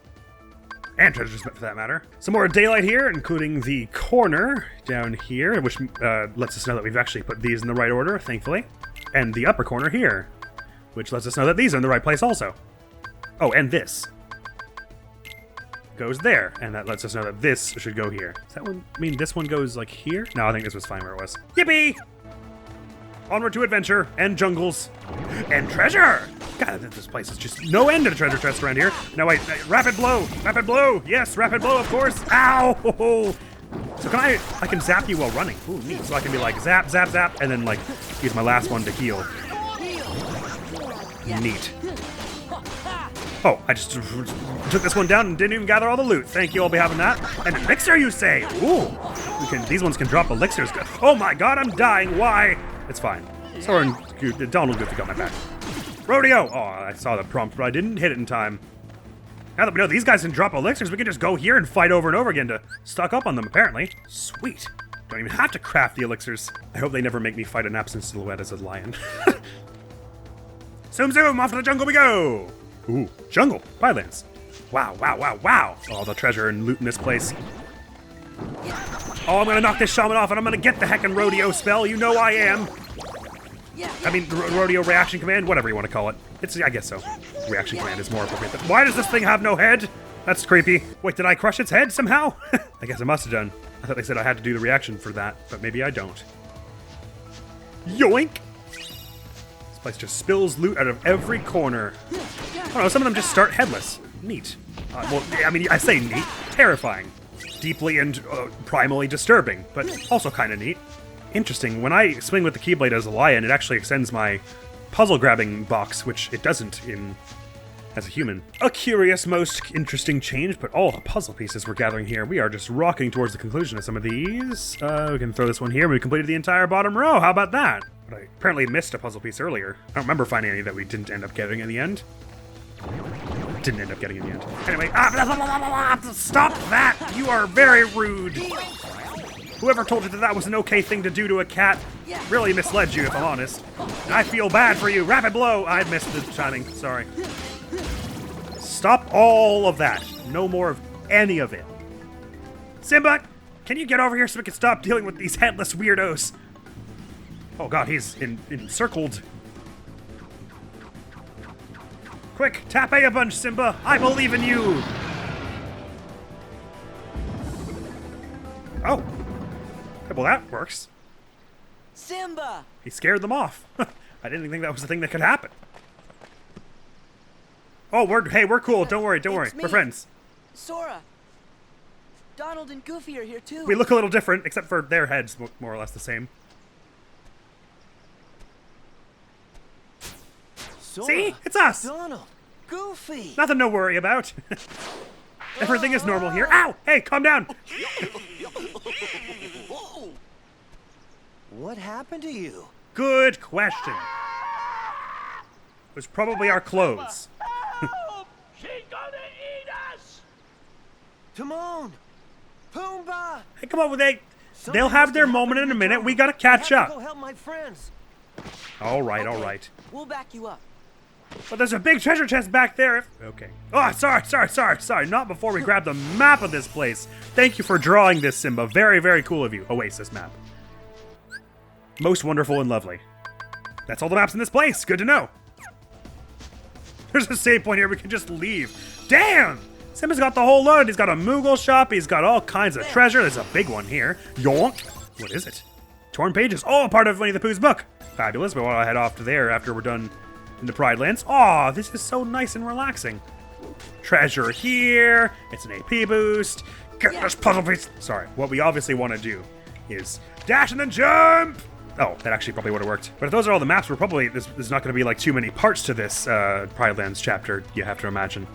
And treasures, for that matter. Some more daylight here, including the corner down here, which lets us know that we've actually put these in the right order, thankfully. And the upper corner here, which lets us know that these are in the right place also. Oh, and this goes there, and that lets us know that this should go here. Does that one mean this one goes, like, here? No, I think this was fine where it was. Yippee! Onward to adventure, and jungles, and treasure! God, this place is just no end to the treasure chest around here. No, wait, rapid blow! Rapid blow! Yes, rapid blow, of course! Ow! So I can zap you while running. Ooh, neat. So I can be like, zap, zap, zap, and then, like, use my last one to heal. Neat. Oh, I just took this one down and didn't even gather all the loot. Thank you, I'll be having that. An elixir, you say? Ooh! These ones can drop elixirs. Oh my god, I'm dying, why? It's fine. Sora and Donald Goofy got my back. Rodeo! Oh, I saw the prompt, but I didn't hit it in time. Now that we know these guys can drop elixirs, we can just go here and fight over and over again to stock up on them, apparently. Sweet. Don't even have to craft the elixirs. I hope they never make me fight an absent silhouette as a lion. Zoom zoom, off to the jungle we go! Ooh, jungle, Bylands. Wow, wow, wow, wow. All the treasure and loot in this place. Oh, I'm gonna knock this shaman off and I'm gonna get the heckin' rodeo spell, you know I am. I mean, rodeo reaction command, whatever you want to call it. I guess so. Reaction command is more appropriate. Why does this thing have no head? That's creepy. Wait, did I crush its head somehow? I guess I must have done. I thought they said I had to do the reaction for that, but maybe I don't. Yoink! This place just spills loot out of every corner. I don't know, some of them just start headless. Neat. Well, I mean, I say neat. Terrifying. Deeply and primally disturbing, but also kind of neat. Interesting, when I swing with the Keyblade as a lion, it actually extends my puzzle-grabbing box, which it doesn't as a human. A curious, most interesting change, but all the puzzle pieces we're gathering here, we are just rocking towards the conclusion of some of these. We can throw this one here, we completed the entire bottom row, how about that? But I apparently missed a puzzle piece earlier. I don't remember finding any that we didn't end up getting in the end. Didn't end up getting in the end. Anyway, stop that! You are very rude! Whoever told you that that was an okay thing to do to a cat really misled you, if I'm honest. And I feel bad for you. Rapid blow! I missed the timing. Sorry. Stop all of that. No more of any of it. Simba, can you get over here so we can stop dealing with these headless weirdos? Oh god, he's encircled. Quick, tap A bunch, Simba. I believe in you. Oh. Well, that works. Simba! He scared them off. I didn't think that was the thing that could happen. Oh, we're cool. Don't worry. It's me. We're friends. Sora! Donald and Goofy are here too. We look a little different, except for their heads more or less the same. Sora, See? It's us! Donald, Goofy. Nothing to worry about. Everything is normal here. Ow! Hey, calm down! What happened to you? Good question. It was probably our clothes. She's gonna eat us! Timon! Pumbaa! Hey, come on, they'll have their moment in a minute. We gotta catch up. Go help my friends. All right. We'll back you up. But there's a big treasure chest back there. Okay. Oh, sorry. Not before we grab the map of this place. Thank you for drawing this, Simba. Very, very cool of you. Oasis map. Most wonderful and lovely. That's all the maps in this place. Good to know. There's a save point here. We can just leave. Damn! Simba's got the whole load. He's got a Moogle shop. He's got all kinds of treasure. There's a big one here. Yonk. What is it? Torn pages. Oh, part of Winnie the Pooh's book. Fabulous. But while I head off to there after we're done in the Pride Lands. Aw, this is so nice and relaxing. Treasure here. It's an AP boost. Get this puzzle piece. Sorry. What we obviously want to do is dash and then jump. Oh, that actually probably would have worked. But if those are all the maps, we're probably... There's not going to be, like, too many parts to this Pride Lands chapter, you have to imagine.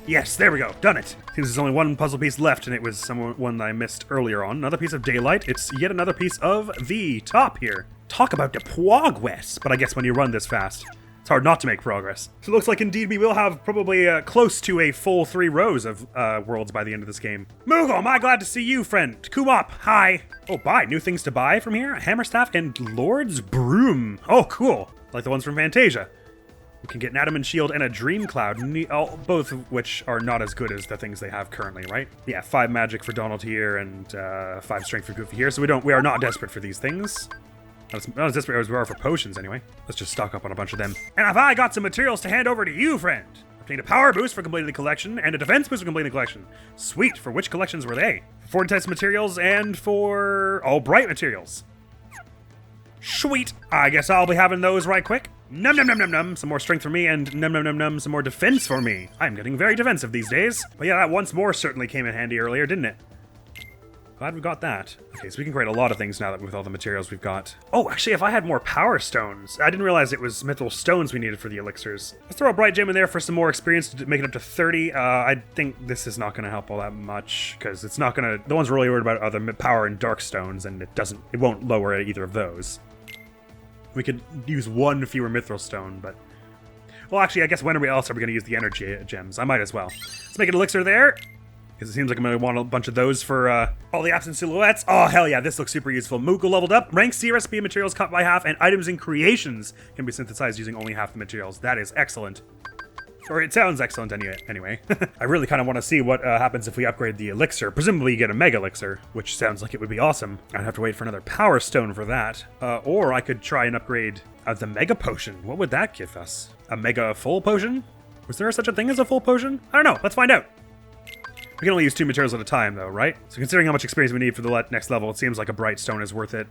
Yes, there we go. Done it. Seems there's only one puzzle piece left, and it was one that I missed earlier on. Another piece of daylight. It's yet another piece of the top here. Talk about the progress. But I guess when you run this fast, it's hard not to make progress. So it looks like indeed we will have probably close to a full 3 rows of worlds by the end of this game. Moogle, am I glad to see you, friend. Kumop, hi. Oh, buy. New things to buy from here. A hammer staff and Lord's Broom. Oh, cool. Like the ones from Fantasia. We can get an Adam and Shield and a Dream Cloud, both of which are not as good as the things they have currently, right? Yeah, 5 magic for Donald here and 5 strength for Goofy here, so we are not desperate for these things. Not as desperate as we are for potions, anyway. Let's just stock up on a bunch of them. And have I got some materials to hand over to you, friend? Obtained a power boost for completing the collection, and a defense boost for completing the collection. Sweet, for which collections were they? For 40 types of materials, and for all bright materials. Sweet, I guess I'll be having those right quick. Num num num num num, some more strength for me, and num num num num, some more defense for me. I'm getting very defensive these days. But yeah, that once more certainly came in handy earlier, didn't it? Glad we got that. Okay, so we can create a lot of things now that with all the materials we've got. Oh, actually, if I had more power stones. I didn't realize it was mithril stones we needed for the elixirs. Let's throw a bright gem in there for some more experience to make it up to 30. I think this is not going to help all that much, because it's not going to... The ones we're really worried about are the power and dark stones, and it won't lower either of those. We could use 1 fewer mithril stone, but... Well, actually, I guess when else are we going to use the energy gems? I might as well. Let's make an elixir there. Because it seems like I'm going to want a bunch of those for all the absent silhouettes. Oh, hell yeah, this looks super useful. Moogle leveled up. Rank C recipe materials cut by half, and items and creations can be synthesized using only half the materials. That is excellent. Or it sounds excellent anyway. I really kind of want to see what happens if we upgrade the elixir. Presumably you get a mega elixir, which sounds like it would be awesome. I'd have to wait for another power stone for that. Or I could try and upgrade the mega potion. What would that give us? A mega full potion? Was there such a thing as a full potion? I don't know. Let's find out. We can only use 2 materials at a time, though, right? So considering how much experience we need for the next level, it seems like a bright stone is worth it.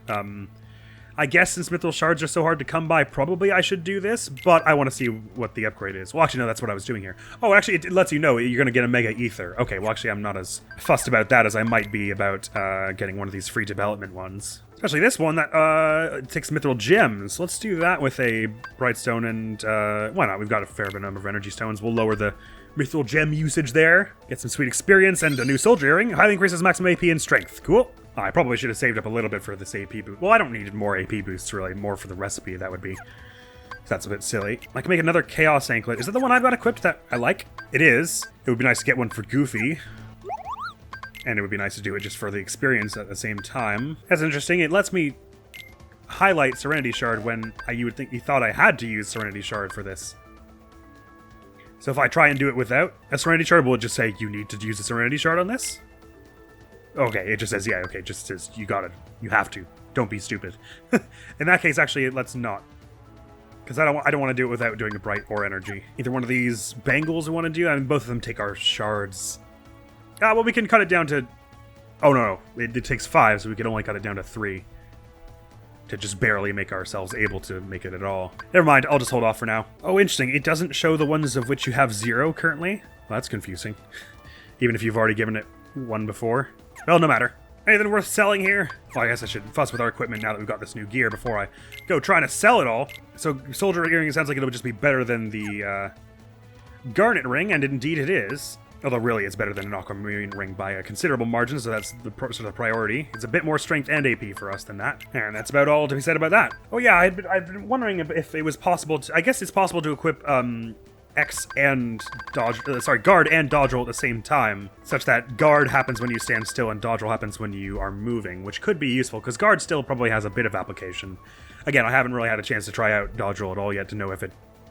I guess since mithril shards are so hard to come by, probably I should do this, but I want to see what the upgrade is. Well, actually, no, that's what I was doing here. Oh, actually, it lets you know you're going to get a mega ether. Okay, well, actually, I'm not as fussed about that as I might be about getting one of these free development ones. Especially this one that takes mithril gems. Let's do that with a bright stone and, why not? We've got a fair number of energy stones. We'll lower the mithril gem usage there. Get some sweet experience and a new soldier earring. Highly increases maximum AP and strength. Cool. I probably should have saved up a little bit for this AP boost. Well, I don't need more AP boosts, really. More for the recipe, that would be. That's a bit silly. I can make another Chaos Anklet. Is that the one I've got equipped that I like? It is. It would be nice to get one for Goofy. And it would be nice to do it just for the experience at the same time. That's interesting. It lets me highlight Serenity Shard when you would think you thought I had to use Serenity Shard for this. So if I try and do it without a Serenity Shard, will it just say, you need to use a Serenity Shard on this? Okay, it just says, yeah, okay, it just says, you got it. You have to. Don't be stupid. In that case, actually, let's not. Because I don't want to do it without doing a bright or energy. Either one of these bangles we want to do, I mean, both of them take our shards. Well, we can cut it down to... Oh, no. It takes 5, so we can only cut it down to 3. To just barely make ourselves able to make it at all. Never mind, I'll just hold off for now. Oh, interesting. It doesn't show the ones of which you have 0 currently. Well, that's confusing. Even if you've already given it 1 before. Well, no matter. Anything worth selling here? Well, I guess I should fuss with our equipment now that we've got this new gear before I go trying to sell it all. So, soldier earring sounds like it'll just be better than the garnet ring, and indeed it is. Although really it's better than an aquamarine ring by a considerable margin, so that's the sort of priority. It's a bit more strength and AP for us than that. And that's about all to be said about that. Oh yeah, I've been wondering if it was possible to... I guess it's possible to equip X and dodge... guard and dodge roll at the same time, such that guard happens when you stand still and dodge roll happens when you are moving, which could be useful, because guard still probably has a bit of application. Again, I haven't really had a chance to try out dodge roll at all yet to know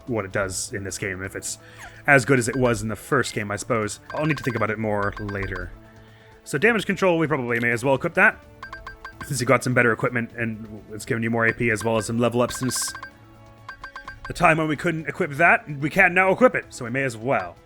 what it does in this game, if it's as good as it was in the first game, I suppose. I'll need to think about it more later. So damage control, we probably may as well equip that, since you got some better equipment and it's giving you more AP as well as some level up since the time when we couldn't equip that. We can now equip it, so we may as well.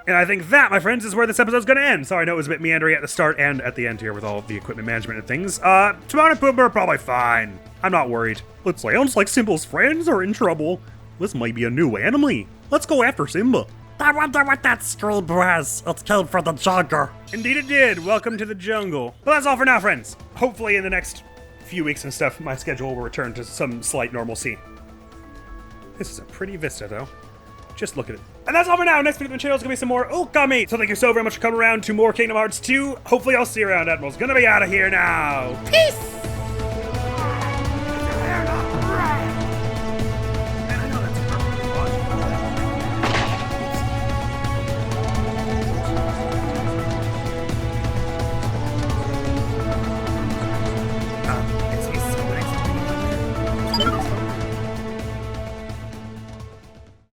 And I think that, my friends, is where this episode's gonna end. Sorry, I know it was a bit meandering at the start and at the end here with all the equipment management and things. Timon and Pumbaa are probably fine. I'm not worried. It sounds like Simba's friends are in trouble. This might be a new enemy. Let's go after Simba. I wonder what that scream was. It came from the jungle. Indeed it did. Welcome to the jungle. Well, that's all for now, friends. Hopefully in the next few weeks and stuff, my schedule will return to some slight normalcy. This is a pretty vista, though. Just look at it. And that's all for now. Next week on the channel is going to be some more Okami. So thank you so very much for coming around to more Kingdom Hearts 2. Hopefully I'll see you around. Admiral's going to be out of here now. Peace!